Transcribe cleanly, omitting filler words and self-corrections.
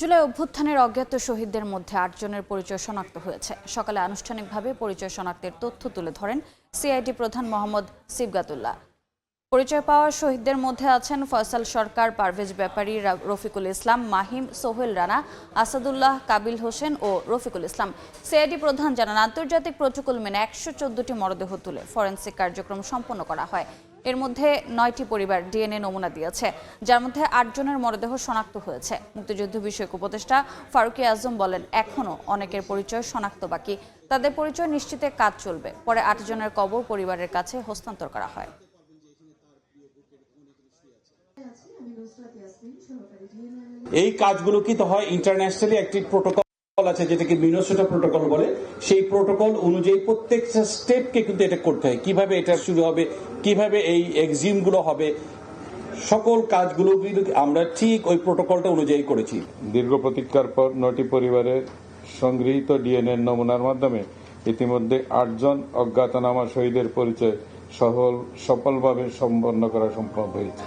জুলাই অভ্যুত্থানের অজ্ঞাত শহীদদের মধ্যে ৮ জনের পরিচয় শনাক্ত হয়েছে। সকালে আনুষ্ঠানিকভাবে পরিচয় শনাক্তের তথ্য তুলে ধরেন সিআইডি প্রধান মোহাম্মদ সিবগাতুল্লাহ। পরিচয় পাওয়া শহীদদের মধ্যে আছেন ফয়সাল সরকার, পারভেজ ব্যাপারী, রফিকুল ইসলাম, মাহিম, সোহেল রানা, আসাদুল্লাহ, কাবিল হোসেন ও রফিকুল ইসলাম। সিআইডি প্রধান জানান, আন্তর্জাতিক প্রটোকল মেনে ১১৪টি মরদেহ তুলে ফরেনসিক কার্যক্রম সম্পন্ন করা হয়। এর মধ্যে ৯টি পরিবার ডিএনএ নমুনা দিয়েছে, যার মধ্যে ৮ জনের মরদেহ শনাক্ত হয়েছে। মুক্তিযুদ্ধ বিষয়ক উপদেষ্টা ফারুকী আজম বলেন, এখনও অনেকের পরিচয় শনাক্ত বাকি। তাদের পরিচয় নিশ্চিতে কাজ চলবে। পরে ৮ জনের কবর পরিবারের কাছে হস্তান্তর করা হয়। এই কাজগুলো কি তো হয় ইন্টারন্যাশনালি একটি প্রোটোকল আছে যেটাকে মিনেসোটা প্রোটোকল বলে। সেই প্রোটোকল অনুযায়ী প্রত্যেকটা স্টেপকে কিন্তু এটা করতে হয়। কিভাবে এটা শুরু হবে, কিভাবে এই এক্সিম গুলো হবে, সকল কাজগুলো আমরা ঠিক ওই প্রোটোকলটা অনুযায়ী করেছি। দীর্ঘ প্রতীক্ষার পর 9টি পরিবারের সংগৃহীত ডিএনএ নমুনার মাধ্যমে ইতিমধ্যে 8 জন অজ্ঞাতনামা শহীদের পরিচয় সফলভাবে সম্পন্ন করা সম্ভব হয়েছে।